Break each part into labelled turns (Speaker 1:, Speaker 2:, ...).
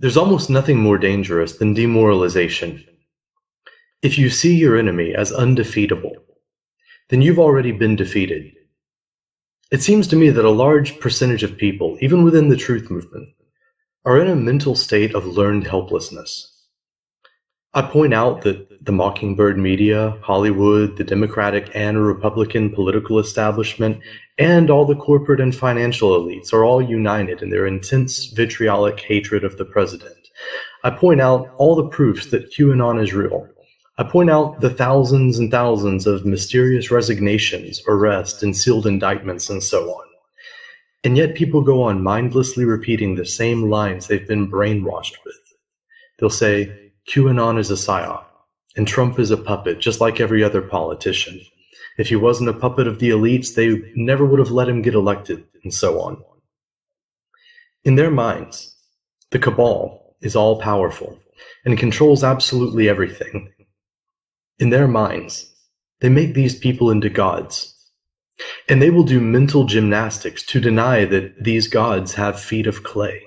Speaker 1: There's almost nothing more dangerous than demoralization. If you see your enemy as undefeatable, then you've already been defeated. It seems to me that a large percentage of people, even within the truth movement, are in a mental state of learned helplessness. I point out that the Mockingbird media, Hollywood, the Democratic and Republican political establishment, and all the corporate and financial elites are all united in their intense vitriolic hatred of the president. I point out all the proofs that QAnon is real. I point out the thousands and thousands of mysterious resignations, arrests, and sealed indictments, and so on. And yet people go on mindlessly repeating the same lines they've been brainwashed with. They'll say, QAnon is a psyop, and Trump is a puppet, just like every other politician. If he wasn't a puppet of the elites, they never would have let him get elected, and so on. In their minds, the cabal is all-powerful and controls absolutely everything. In their minds, they make these people into gods, and they will do mental gymnastics to deny that these gods have feet of clay,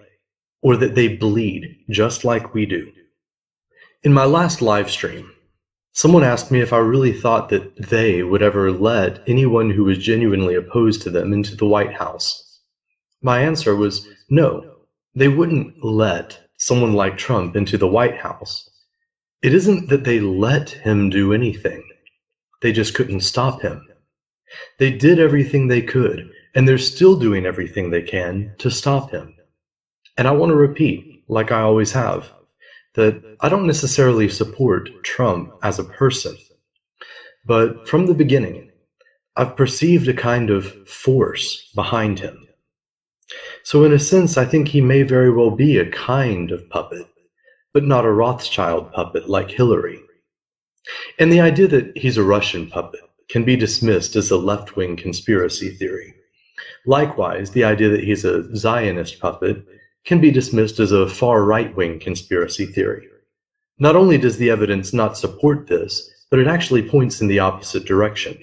Speaker 1: or that they bleed just like we do. In my last live stream, someone asked me if I really thought that they would ever let anyone who was genuinely opposed to them into the White House. My answer was no, they wouldn't let someone like Trump into the White House. It isn't that they let him do anything. They just couldn't stop him. They did everything they could, and they're still doing everything they can to stop him. And I want to repeat, like I always have, that I don't necessarily support Trump as a person, but from the beginning, I've perceived a kind of force behind him. So in a sense, I think he may very well be a kind of puppet, but not a Rothschild puppet like Hillary. And the idea that he's a Russian puppet can be dismissed as a left-wing conspiracy theory. Likewise, the idea that he's a Zionist puppet can be dismissed as a far right-wing conspiracy theory. Not only does the evidence not support this, but it actually points in the opposite direction.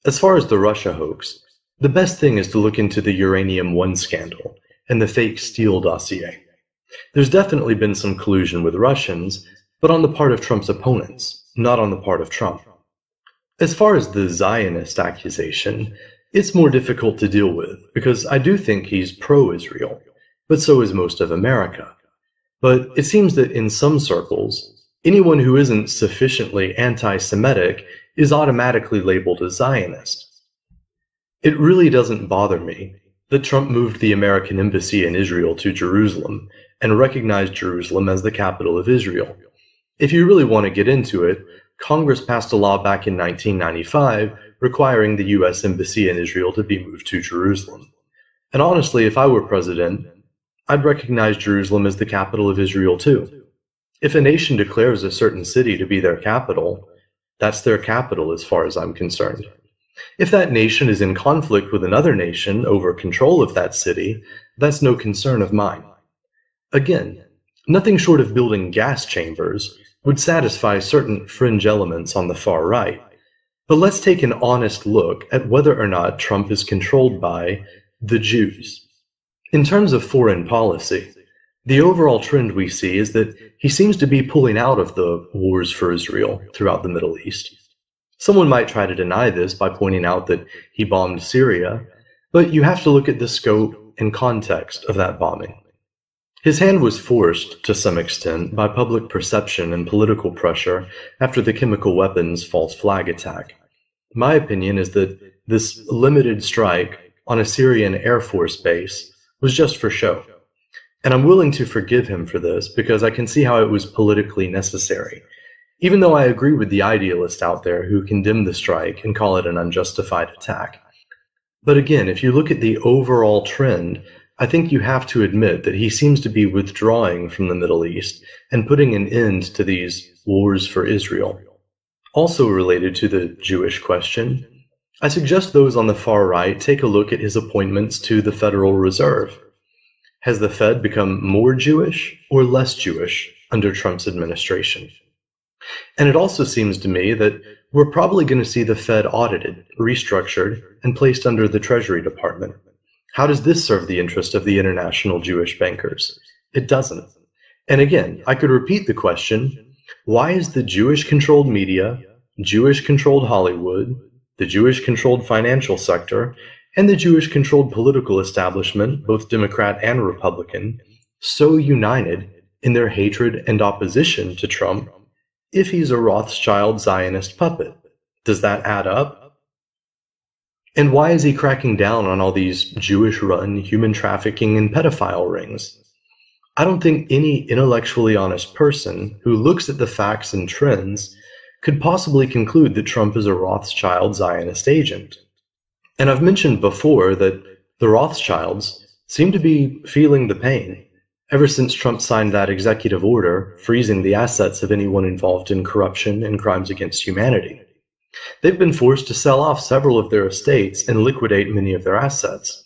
Speaker 1: As far as the Russia hoax, the best thing is to look into the Uranium-1 scandal and the fake Steele dossier. There's definitely been some collusion with Russians, but on the part of Trump's opponents, not on the part of Trump. As far as the Zionist accusation, it's more difficult to deal with, because I do think he's pro-Israel, but so is most of America. But it seems that in some circles, anyone who isn't sufficiently anti-Semitic is automatically labeled a Zionist. It really doesn't bother me that Trump moved the American embassy in Israel to Jerusalem and recognized Jerusalem as the capital of Israel. If you really want to get into it, Congress passed a law back in 1995 requiring the U.S. Embassy in Israel to be moved to Jerusalem. And honestly, if I were president, I'd recognize Jerusalem as the capital of Israel too. If a nation declares a certain city to be their capital, that's their capital as far as I'm concerned. If that nation is in conflict with another nation over control of that city, that's no concern of mine. Again, nothing short of building gas chambers would satisfy certain fringe elements on the far right. But let's take an honest look at whether or not Trump is controlled by the Jews. In terms of foreign policy, the overall trend we see is that he seems to be pulling out of the wars for Israel throughout the Middle East. Someone might try to deny this by pointing out that he bombed Syria, but you have to look at the scope and context of that bombing. His hand was forced, to some extent, by public perception and political pressure after the chemical weapons false flag attack. My opinion is that this limited strike on a Syrian Air Force base was just for show. And I'm willing to forgive him for this because I can see how it was politically necessary, even though I agree with the idealists out there who condemn the strike and call it an unjustified attack. But again, if you look at the overall trend, I think you have to admit that he seems to be withdrawing from the Middle East and putting an end to these wars for Israel. Also related to the Jewish question, I suggest those on the far right take a look at his appointments to the Federal Reserve. Has the Fed become more Jewish or less Jewish under Trump's administration? And it also seems to me that we're probably going to see the Fed audited, restructured, and placed under the Treasury Department. How does this serve the interest of the international Jewish bankers? It doesn't. And again, I could repeat the question, why is the Jewish-controlled media, Jewish-controlled Hollywood, the Jewish-controlled financial sector, and the Jewish-controlled political establishment, both Democrat and Republican, so united in their hatred and opposition to Trump if he's a Rothschild Zionist puppet? Does that add up? And why is he cracking down on all these Jewish-run human trafficking and pedophile rings? I don't think any intellectually honest person who looks at the facts and trends could possibly conclude that Trump is a Rothschild Zionist agent. And I've mentioned before that the Rothschilds seem to be feeling the pain ever since Trump signed that executive order freezing the assets of anyone involved in corruption and crimes against humanity. They've been forced to sell off several of their estates and liquidate many of their assets.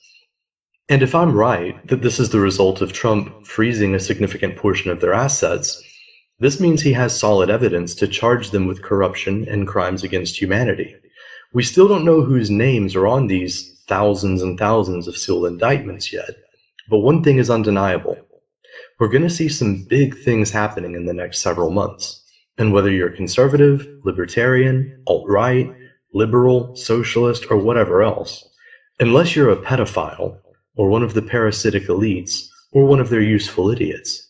Speaker 1: And if I'm right that this is the result of Trump freezing a significant portion of their assets, this means he has solid evidence to charge them with corruption and crimes against humanity. We still don't know whose names are on these thousands and thousands of sealed indictments yet, but one thing is undeniable. We're going to see some big things happening in the next several months. And whether you're conservative, libertarian, alt-right, liberal, socialist, or whatever else, unless you're a pedophile, or one of the parasitic elites, or one of their useful idiots,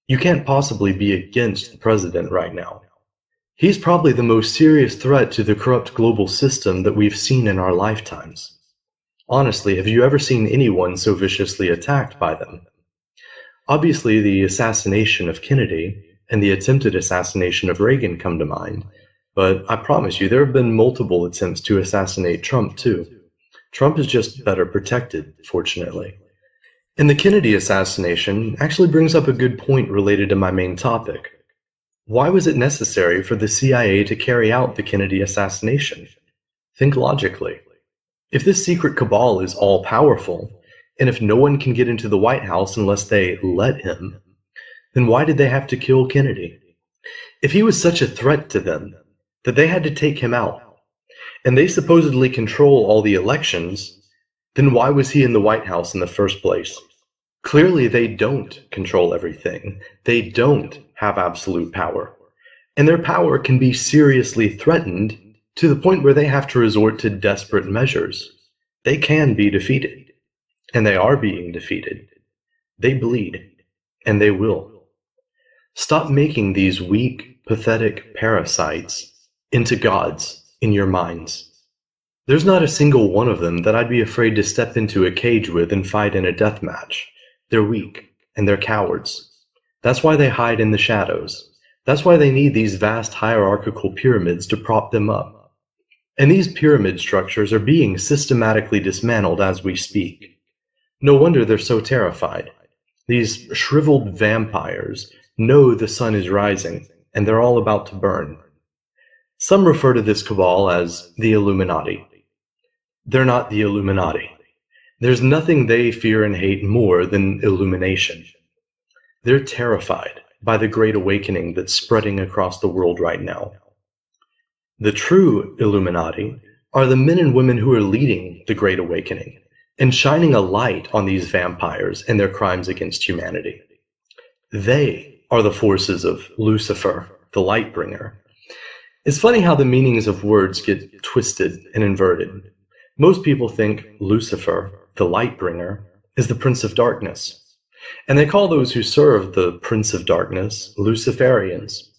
Speaker 1: you can't possibly be against the president right now. He's probably the most serious threat to the corrupt global system that we've seen in our lifetimes. Honestly, have you ever seen anyone so viciously attacked by them? Obviously, the assassination of Kennedy and the attempted assassination of Reagan come to mind, but I promise you there have been multiple attempts to assassinate Trump too. Trump is just better protected, fortunately. And the Kennedy assassination actually brings up a good point related to my main topic. Why was it necessary for the CIA to carry out the Kennedy assassination? Think logically. If this secret cabal is all-powerful, and if no one can get into the White House unless they let him, then why did they have to kill Kennedy? If he was such a threat to them that they had to take him out, and they supposedly control all the elections, then why was he in the White House in the first place? Clearly they don't control everything. They don't have absolute power. And their power can be seriously threatened to the point where they have to resort to desperate measures. They can be defeated. And they are being defeated. They bleed. And they will. Stop making these weak, pathetic parasites into gods in your minds. There's not a single one of them that I'd be afraid to step into a cage with and fight in a death match. They're weak, and they're cowards. That's why they hide in the shadows. That's why they need these vast hierarchical pyramids to prop them up. And these pyramid structures are being systematically dismantled as we speak. No wonder they're so terrified. These shriveled vampires know the sun is rising, and they're all about to burn. Some refer to this cabal as the Illuminati. They're not the Illuminati. There's nothing they fear and hate more than illumination. They're terrified by the Great Awakening that's spreading across the world right now. The true Illuminati are the men and women who are leading the Great Awakening and shining a light on these vampires and their crimes against humanity. They are the forces of Lucifer, the Lightbringer. It's funny how the meanings of words get twisted and inverted. Most people think Lucifer, the Lightbringer, is the Prince of Darkness. And they call those who serve the Prince of Darkness Luciferians.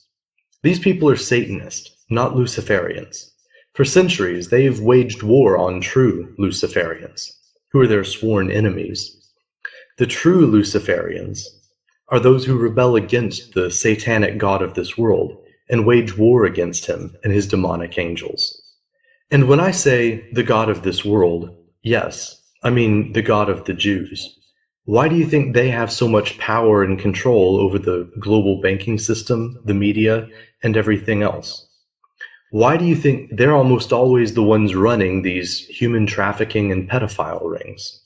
Speaker 1: These people are Satanists, not Luciferians. For centuries, they've waged war on true Luciferians, who are their sworn enemies. The true Luciferians are those who rebel against the satanic god of this world and wage war against him and his demonic angels. And when I say the god of this world, yes, I mean the god of the Jews. Why do you think they have so much power and control over the global banking system, the media, and everything else? Why do you think they're almost always the ones running these human trafficking and pedophile rings?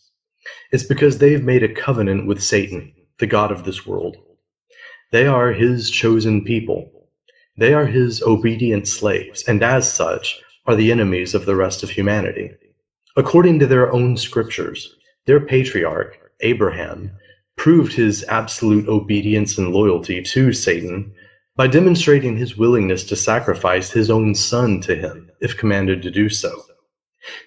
Speaker 1: It's because they've made a covenant with Satan, the god of this world. They are his chosen people. They are his obedient slaves, and as such, are the enemies of the rest of humanity. According to their own scriptures, their patriarch, Abraham, proved his absolute obedience and loyalty to Satan by demonstrating his willingness to sacrifice his own son to him if commanded to do so.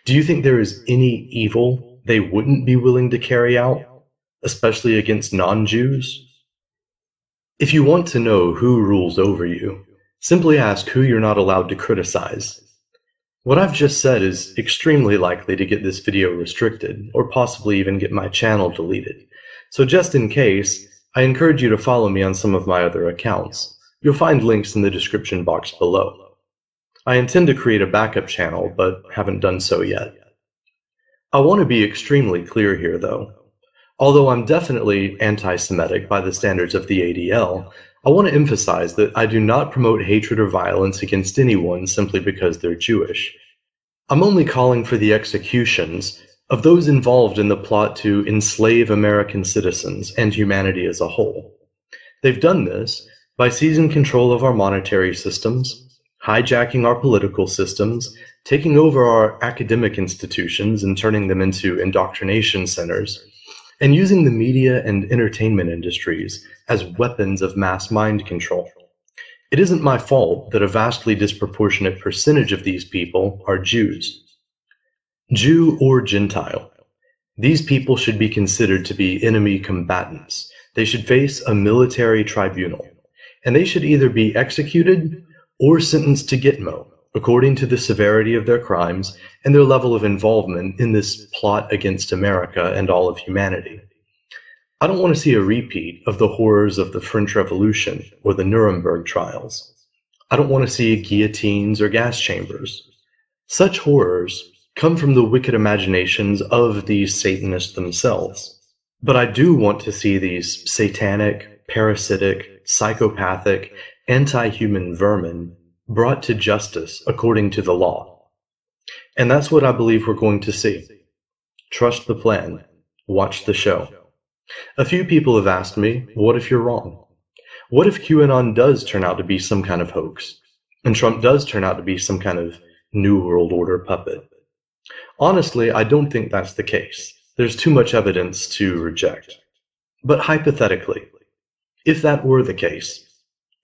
Speaker 1: Do you think there is any evil they wouldn't be willing to carry out, especially against non-Jews? If you want to know who rules over you, simply ask who you're not allowed to criticize. What I've just said is extremely likely to get this video restricted, or possibly even get my channel deleted. So just in case, I encourage you to follow me on some of my other accounts. You'll find links in the description box below. I intend to create a backup channel, but haven't done so yet. I want to be extremely clear here, though. Although I'm definitely anti-Semitic by the standards of the ADL, I want to emphasize that I do not promote hatred or violence against anyone simply because they're Jewish. I'm only calling for the executions of those involved in the plot to enslave American citizens and humanity as a whole. They've done this by seizing control of our monetary systems, hijacking our political systems, taking over our academic institutions and turning them into indoctrination centers, and using the media and entertainment industries as weapons of mass mind control. It isn't my fault that a vastly disproportionate percentage of these people are Jews. Jew or Gentile, these people should be considered to be enemy combatants. They should face a military tribunal, and they should either be executed or sentenced to Gitmo, according to the severity of their crimes and their level of involvement in this plot against America and all of humanity. I don't want to see a repeat of the horrors of the French Revolution or the Nuremberg trials. I don't want to see guillotines or gas chambers. Such horrors come from the wicked imaginations of these Satanists themselves. But I do want to see these satanic, parasitic, psychopathic, anti-human vermin brought to justice according to the law. And that's what I believe we're going to see. Trust the plan. Watch the show. A few people have asked me, what if you're wrong? What if QAnon does turn out to be some kind of hoax, and Trump does turn out to be some kind of New World Order puppet? Honestly, I don't think that's the case. There's too much evidence to reject. But hypothetically, if that were the case,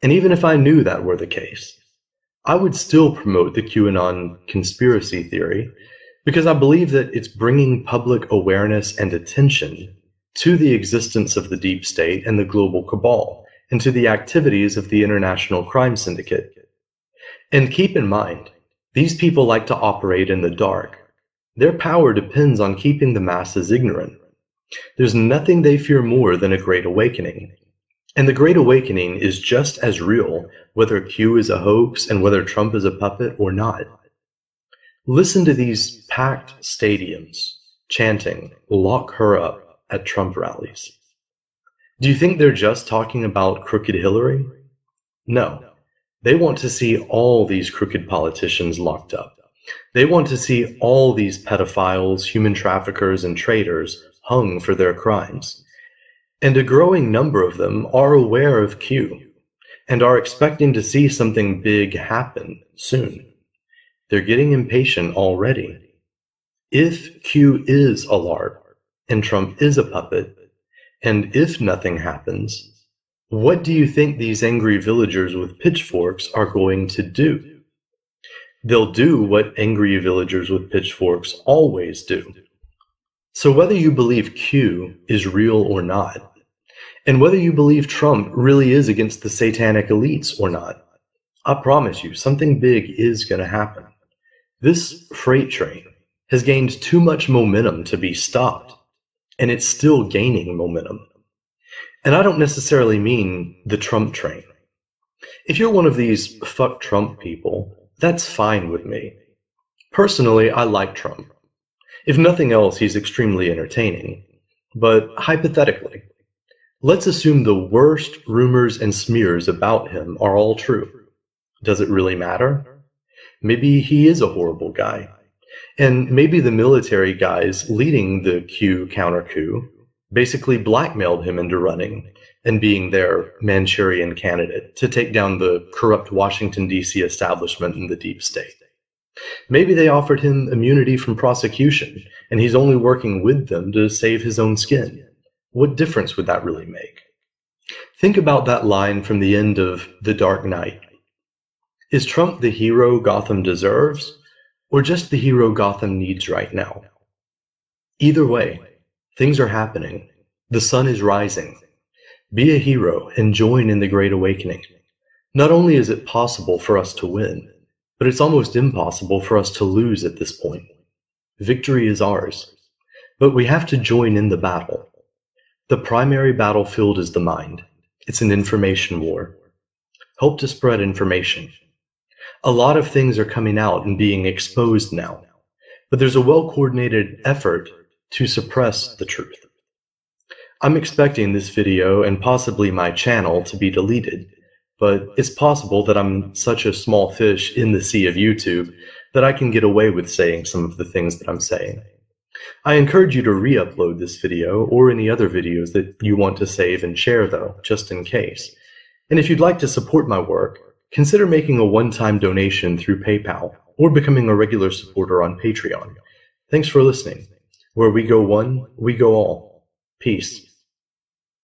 Speaker 1: and even if I knew that were the case, I would still promote the QAnon conspiracy theory because I believe that it's bringing public awareness and attention to the existence of the deep state and the global cabal, and to the activities of the international crime syndicate. And keep in mind, these people like to operate in the dark. Their power depends on keeping the masses ignorant. There's nothing they fear more than a Great Awakening. And the Great Awakening is just as real whether Q is a hoax and whether Trump is a puppet or not. Listen to these packed stadiums chanting, "Lock her up," at Trump rallies. Do you think they're just talking about crooked Hillary? No. They want to see all these crooked politicians locked up. They want to see all these pedophiles, human traffickers, and traitors hung for their crimes. And a growing number of them are aware of Q and are expecting to see something big happen soon. They're getting impatient already. If Q is a LARP and Trump is a puppet, and if nothing happens, what do you think these angry villagers with pitchforks are going to do? They'll do what angry villagers with pitchforks always do. So whether you believe Q is real or not, and whether you believe Trump really is against the satanic elites or not, I promise you something big is going to happen. This freight train has gained too much momentum to be stopped, and it's still gaining momentum. And I don't necessarily mean the Trump train. If you're one of these fuck Trump people, that's fine with me. Personally, I like Trump. If nothing else, he's extremely entertaining. But hypothetically, let's assume the worst rumors and smears about him are all true. Does it really matter? Maybe he is a horrible guy. And maybe the military guys leading the Q counter-coup basically blackmailed him into running and being their Manchurian candidate to take down the corrupt Washington, D.C. establishment and the deep state. Maybe they offered him immunity from prosecution, and he's only working with them to save his own skin. what difference would that really make? Think about that line from the end of The Dark Knight. Is Trump the hero Gotham deserves, or just the hero Gotham needs right now? Either way, things are happening. The sun is rising. Be a hero and join in the Great Awakening. Not only is it possible for us to win, but it's almost impossible for us to lose at this point. Victory is ours, but we have to join in the battle. The primary battlefield is the mind. It's an information war. Help to spread information. A lot of things are coming out and being exposed now, but there's a well-coordinated effort to suppress the truth. I'm expecting this video and possibly my channel to be deleted, but it's possible that I'm such a small fish in the sea of YouTube that I can get away with saying some of the things that I'm saying. I encourage you to re-upload this video or any other videos that you want to save and share though, just in case. And if you'd like to support my work, consider making a one-time donation through PayPal or becoming a regular supporter on Patreon. Thanks for listening. Where we go one, we go all. Peace.